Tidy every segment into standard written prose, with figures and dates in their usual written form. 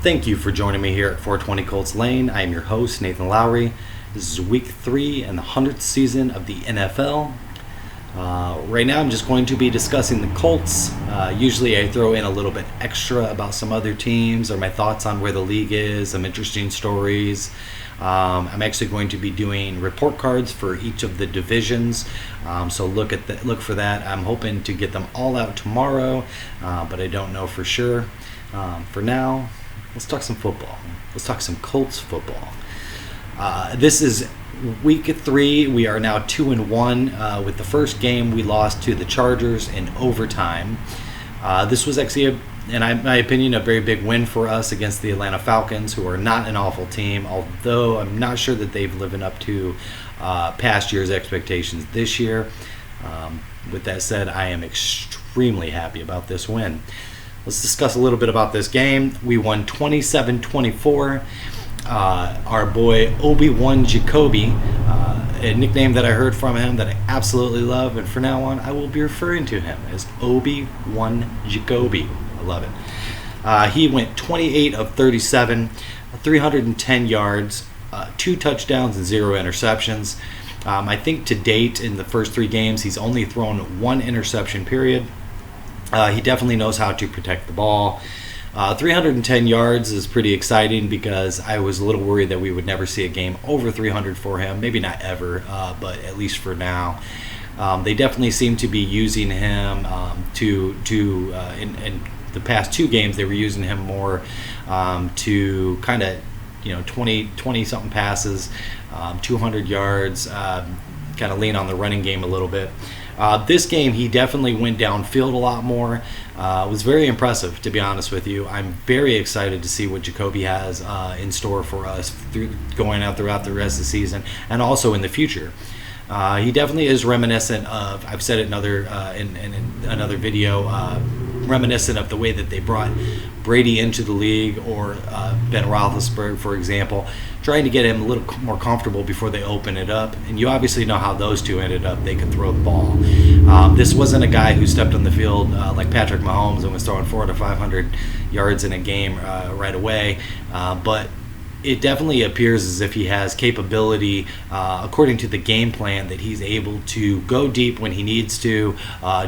Thank you for joining me here at 420 Colts Lane. I am your host, Nathan Lowry. This is week 3 and the 100th season of the NFL. Right now I'm just going to be discussing the Colts. Usually I throw in a little bit extra about some other teams or my thoughts on where the league is, some interesting stories. I'm actually going to be doing report cards for each of the divisions, so look for that. I'm hoping to get them all out tomorrow, but I don't know for sure. For now, let's talk some football. Let's talk some Colts football. This is week 3. We are now 2-1. With the first game, we lost to the Chargers in overtime. This was actually, in my opinion, a very big win for us against the Atlanta Falcons, who are not an awful team, although I'm not sure that they've lived up to past year's expectations this year. With that said, I am extremely happy about this win. Let's discuss a little bit about this game. We won 27-24. Our boy Obi-Wan Jacoby, a nickname that I heard from him that I absolutely love, and from now on I will be referring to him as Obi-Wan Jacoby. I love it. He went 28 of 37, 310 yards, 2 touchdowns and 0 interceptions. I think to date in the first 3 games he's only thrown 1 interception period. He definitely knows how to protect the ball. 310 yards is pretty exciting because I was a little worried that we would never see a game over 300 for him. Maybe not ever, but at least for now. They definitely seem to be using him in the past 2 games, they were using him more to kind of, 20-something passes, 200 yards, kind of lean on the running game a little bit. This game, he definitely went downfield a lot more. It was very impressive, to be honest with you. I'm very excited to see what Jacoby has in store for us going out throughout the rest of the season and also in the future. He definitely is reminiscent of, I've said it in another video, reminiscent of the way that they brought Brady into the league, or Ben Roethlisberger, for example, trying to get him a little more comfortable before they open it up. And you obviously know how those two ended up. They could throw the ball. This wasn't a guy who stepped on the field like Patrick Mahomes and was throwing 400 to 500 yards in a game right away, but it definitely appears as if he has capability, according to the game plan, that he's able to go deep when he needs to,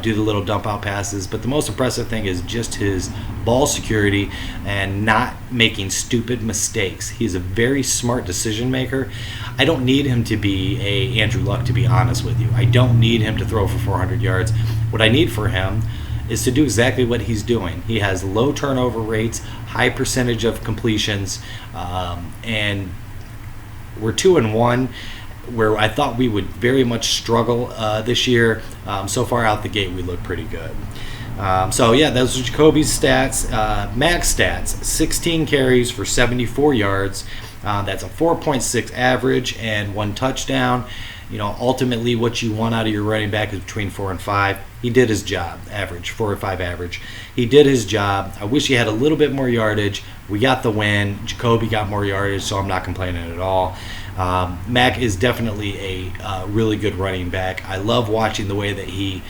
do the little dump out passes. But the most impressive thing is just his ball security and not making stupid mistakes. He's a very smart decision maker. I don't need him to be a Andrew Luck, to be honest with you. I don't need him to throw for 400 yards. What I need for him is to do exactly what he's doing. He has low turnover rates, high percentage of completions, and we're 2-1, where I thought we would very much struggle this year. So far out the gate, we look pretty good. Those are Jacoby's stats. Max stats: 16 carries for 74 yards. That's a 4.6 average and 1 touchdown. Ultimately what you want out of your running back is between 4 and 5. He did his job, 4 or 5 average. He did his job. I wish he had a little bit more yardage. We got the win. Jacoby got more yardage, so I'm not complaining at all. Mac is definitely a really good running back. I love watching the way that he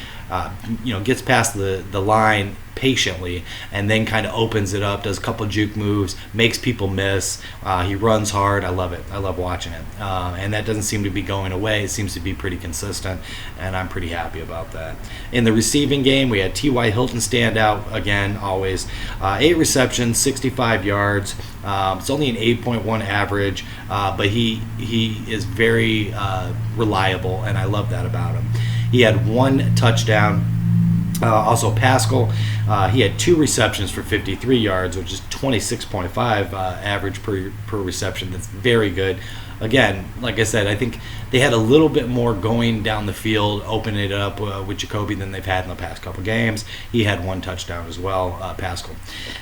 gets past the line patiently and then kind of opens it up, does a couple juke moves, makes people miss. He runs hard. I love it. I love watching it. And that doesn't seem to be going away. It seems to be pretty consistent, and I'm pretty happy about that. In the receiving game, we had T.Y. Hilton stand out again, always. 8 receptions, 65 yards. It's only an 8.1 average, but he is very reliable, and I love that about him. He had 1 touchdown. Also Pascal, he had 2 receptions for 53 yards, which is 26.5 average per reception. That's very good. Again, like I said, I think they had a little bit more going down the field, opening it up with Jacoby than they've had in the past couple games. He had 1 touchdown as well, Pascal.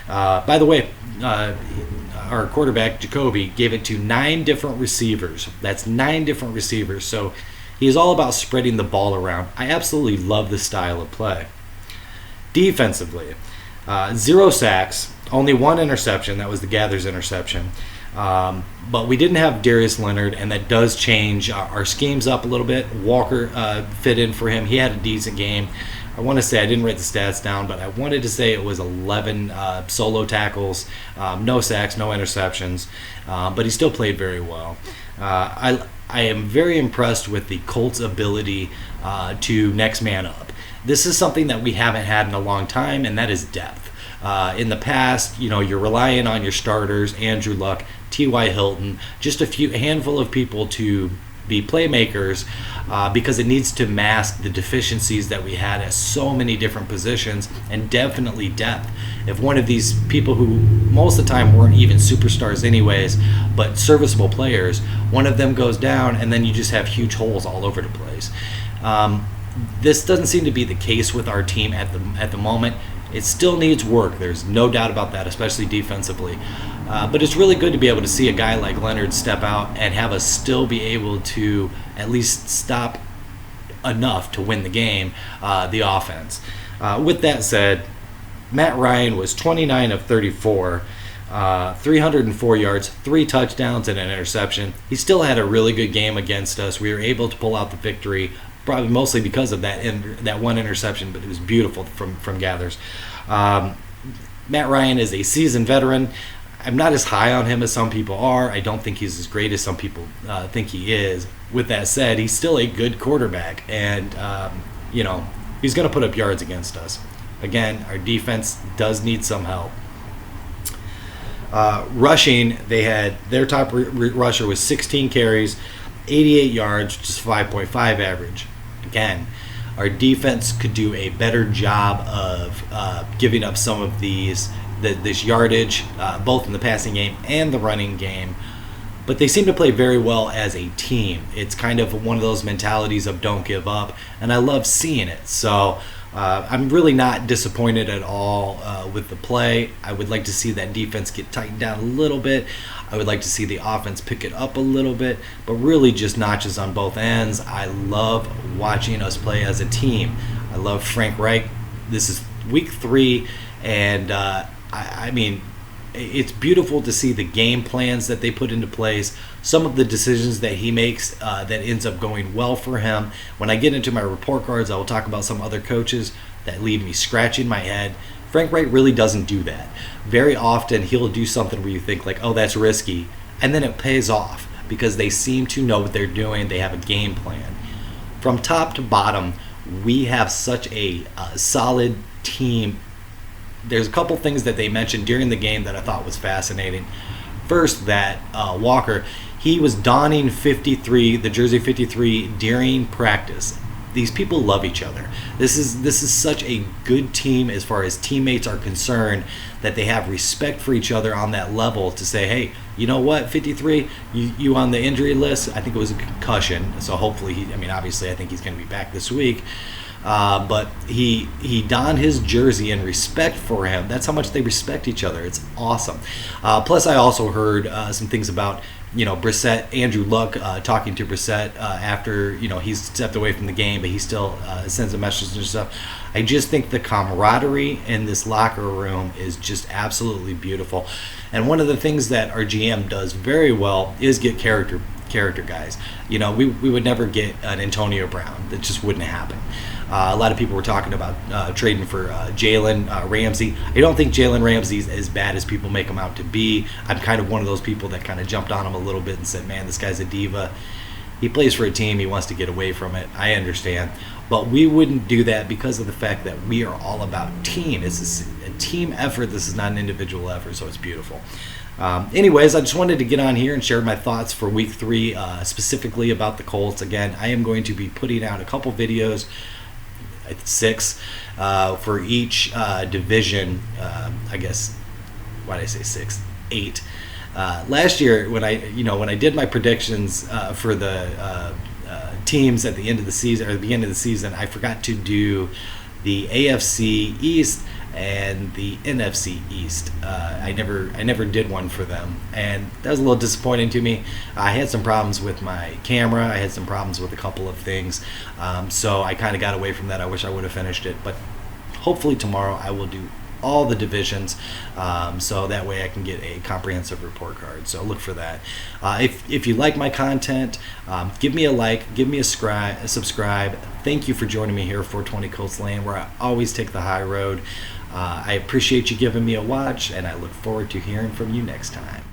By the way, our quarterback, Jacoby, gave it to 9 different receivers. That's 9 different receivers. So he is all about spreading the ball around. I absolutely love this style of play. Defensively, 0 sacks, only 1 interception. That was the Gathers interception. But we didn't have Darius Leonard, and that does change our schemes up a little bit. Walker fit in for him. He had a decent game. I want to say, I didn't write the stats down, but I wanted to say it was 11 solo tackles, no sacks, no interceptions, but he still played very well. I am very impressed with the Colts' ability to next man up. This is something that we haven't had in a long time, and that is depth. In the past, you're relying on your starters, Andrew Luck, T.Y. Hilton, just a handful of people to be playmakers because it needs to mask the deficiencies that we had at so many different positions, and definitely depth. If one of these people who most of the time weren't even superstars anyways, but serviceable players, one of them goes down, and then you just have huge holes all over the place. This doesn't seem to be the case with our team at the moment. It still needs work. There's no doubt about that, especially defensively. But it's really good to be able to see a guy like Leonard step out and have us still be able to at least stop enough to win the game, the offense. With that said, Matt Ryan was 29 of 34, 304 yards, 3 touchdowns, and an interception. He still had a really good game against us. We were able to pull out the victory, probably mostly because of that one interception, but it was beautiful from Gathers. Matt Ryan is a seasoned veteran. I'm not as high on him as some people are. I don't think he's as great as some people think he is. With that said, he's still a good quarterback, and he's going to put up yards against us. Again, our defense does need some help. Rushing, they had their top rusher was 16 carries, 88 yards, just 5.5 average. Again, our defense could do a better job of giving up some of this yardage, both in the passing game and the running game. But they seem to play very well as a team. It's kind of one of those mentalities of don't give up, and I love seeing it. So I'm really not disappointed at all with the play. I would like to see that defense get tightened down a little bit. I would like to see the offense pick it up a little bit, but really just notches on both ends. I love watching us play as a team. I love Frank Reich. This is week 3, and I mean, it's beautiful to see the game plans that they put into place, some of the decisions that he makes that ends up going well for him. When I get into my report cards, I will talk about some other coaches that leave me scratching my head. Frank Reich really doesn't do that. Very often he'll do something where you think like, oh, that's risky, and then it pays off because they seem to know what they're doing. They have a game plan. From top to bottom, we have such a solid team. There's a couple things that they mentioned during the game that I thought was fascinating. First, that Walker, he was donning 53, the jersey 53, during practice. These people love each other. This is such a good team as far as teammates are concerned, that they have respect for each other on that level to say, hey, you know what, 53, you on the injury list? I think it was a concussion, so hopefully obviously I think he's going to be back this week. But he donned his jersey in respect for him. That's how much they respect each other. It's awesome. Plus, I also heard some things about Brissett, Andrew Luck talking to Brissett after he's stepped away from the game, but he still sends a message and stuff. I just think the camaraderie in this locker room is just absolutely beautiful. And one of the things that our GM does very well is get character guys. We would never get an Antonio Brown. That just wouldn't happen. A lot of people were talking about trading for Jalen Ramsey. I don't think Jalen Ramsey is as bad as people make him out to be. I'm kind of one of those people that kind of jumped on him a little bit and said, man, this guy's a diva. He plays for a team. He wants to get away from it. I understand. But we wouldn't do that because of the fact that we are all about team. It's a team effort. This is not an individual effort, so it's beautiful. Anyways, I just wanted to get on here and share my thoughts for week 3, specifically about the Colts. Again, I am going to be putting out a couple videos, 6, for each division. I guess, why did I say 6? 8. Last year, when I did my predictions for the teams at the end of the season, or the beginning of the season, I forgot to do the AFC East and the NFC East. I never did one for them, and that was a little disappointing to me. I had some problems with my camera. I had some problems with a couple of things, so I kind of got away from that. I wish I would have finished it, but hopefully tomorrow I will do all the divisions, so that way I can get a comprehensive report card. So look for that. If you like my content, give me a like, give me a subscribe. Thank you for joining me here for 420 Colts Lane, where I always take the high road. I appreciate you giving me a watch, and I look forward to hearing from you next time.